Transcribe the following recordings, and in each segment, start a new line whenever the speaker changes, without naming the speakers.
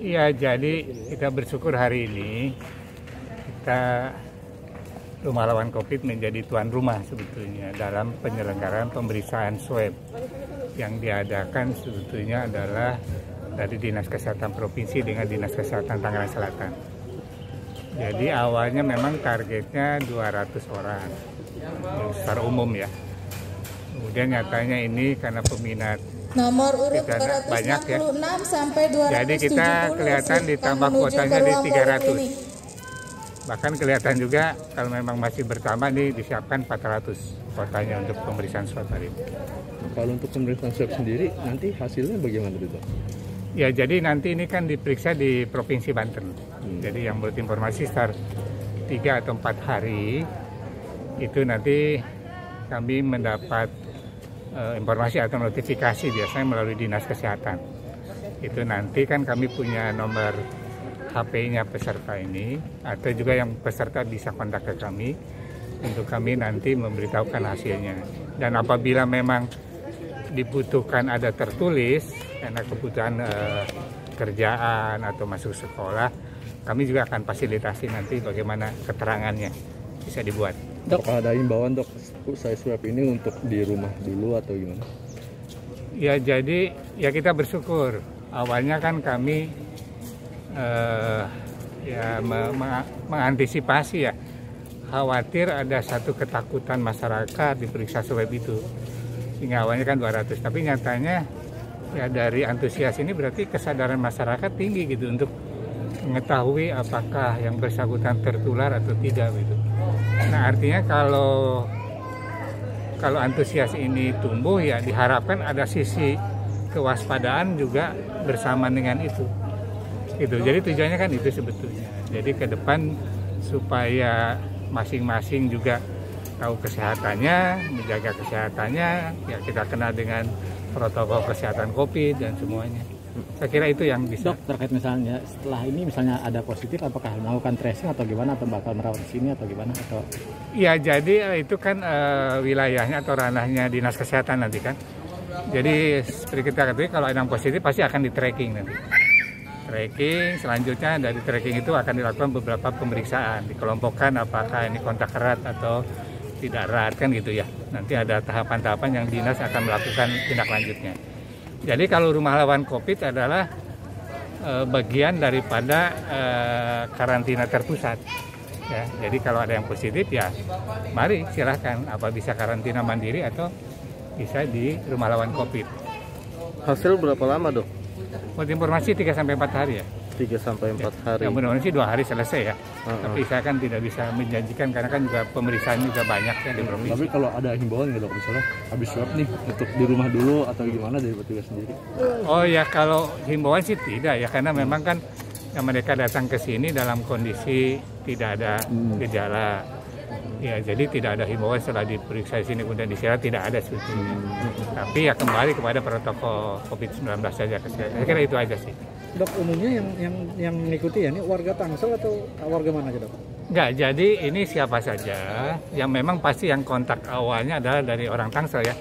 Iya, jadi kita bersyukur hari ini kita Rumah Lawan COVID menjadi tuan rumah sebetulnya dalam penyelenggaraan pemeriksaan swab yang diadakan sebetulnya adalah dari Dinas Kesehatan Provinsi dengan Dinas Kesehatan Tangerang Selatan. Jadi awalnya memang targetnya 200 orang secara umum ya. Kemudian nyatanya ini karena peminat
nomor urut
banyak ya.
266 sampai 270.
Jadi kita kelihatan ditambah kuotanya di 300. Bahkan kelihatan juga kalau memang masih bertambah nih disiapkan 400 kuotanya untuk pemeriksaan swab hari ini.
Kalau untuk pemeriksaan swab sendiri nanti hasilnya bagaimana itu?
Ya, jadi nanti ini kan diperiksa di Provinsi Banten. Jadi yang menurut informasi sekitar 3 atau 4 hari itu nanti kami mendapat informasi atau notifikasi biasanya melalui Dinas Kesehatan. Itu nanti kan kami punya nomor HP-nya peserta ini, atau juga yang peserta bisa kontak ke kami untuk kami nanti memberitahukan hasilnya. Dan apabila memang dibutuhkan ada tertulis karena kebutuhan kerjaan atau masuk sekolah, kami juga akan fasilitasi nanti bagaimana keterangannya bisa dibuat.
Dok, ada imbauan dok, saya swab ini untuk di rumah dulu atau gimana?
Ya, jadi ya kita bersyukur. Awalnya kan kami mengantisipasi ya, khawatir ada satu ketakutan masyarakat diperiksa swab itu. Sehingga awalnya kan 200, tapi nyatanya ya dari antusias ini berarti kesadaran masyarakat tinggi gitu untuk mengetahui apakah yang bersangkutan tertular atau tidak gitu. Nah, artinya kalau antusias ini tumbuh ya diharapkan ada sisi kewaspadaan juga bersamaan dengan itu. Gitu. Jadi tujuannya kan itu sebetulnya. Jadi ke depan supaya masing-masing juga tahu kesehatannya, menjaga kesehatannya, ya kita kenal dengan protokol kesehatan COVID dan semuanya. Saya kira itu yang bisa.
Dok, terkait misalnya setelah ini misalnya ada positif, apakah melakukan tracing atau gimana, atau bakal merawat di sini atau gimana? Atau?
Ya, jadi itu kan wilayahnya atau ranahnya Dinas Kesehatan nanti kan. Jadi seperti kita katakan kalau ada yang positif pasti akan di tracking nanti. Tracking selanjutnya dari tracking itu akan dilakukan beberapa pemeriksaan, dikelompokkan apakah ini kontak erat atau tidak erat kan gitu ya. Nanti ada tahapan-tahapan yang dinas akan melakukan tindak lanjutnya. Jadi kalau Rumah Lawan COVID adalah bagian daripada karantina terpusat. Ya, jadi kalau ada yang positif ya mari silahkan, apa bisa karantina mandiri atau bisa di Rumah Lawan COVID.
Hasil berapa lama dok?
Buat informasi 3-4 hari ya.
3-4 hari.
Ya, mudah-mudahan sih 2 hari selesai ya. Tapi saya kan tidak bisa menjanjikan karena kan juga pemeriksaan juga banyak ya di provinsi.
Tapi kalau ada himbauan nggak dok, misalnya habis swab nih untuk di rumah dulu atau gimana dari petugas sendiri?
Oh ya, kalau himbauan sih tidak ya, karena memang kan yang mereka datang ke sini dalam kondisi tidak ada gejala. Ya, jadi tidak ada himbauan setelah diperiksa di sini kemudian disirat, tidak ada sebetulnya. Tapi ya kembali kepada protokol COVID-19 saja kesehatan. Saya kira itu aja sih.
Dok, umumnya yang mengikuti ya ini warga Tangsel atau warga mana aja dok?
Enggak, jadi ini siapa saja yang memang pasti yang kontak awalnya adalah dari orang Tangsel ya.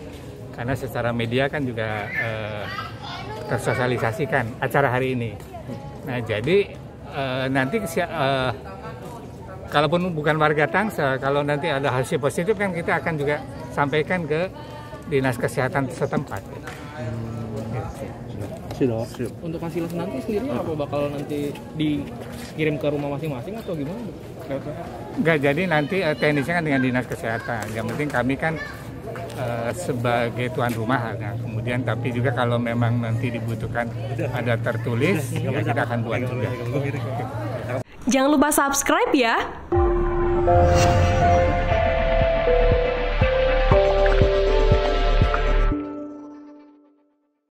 Karena secara media kan juga tersosialisasikan acara hari ini. Nah, jadi nanti kalaupun bukan warga Tangsel, kalau nanti ada hasil positif kan kita akan juga sampaikan ke Dinas Kesehatan setempat.
Untuk hasil nanti sendiri apa bakal nanti dikirim ke rumah masing-masing atau gimana?
Enggak, jadi nanti teknisnya kan dengan Dinas Kesehatan. Yang penting kami kan sebagai tuan rumah, nah, kemudian tapi juga kalau memang nanti dibutuhkan ada tertulis, ya kita akan buat juga.
Jangan lupa subscribe ya.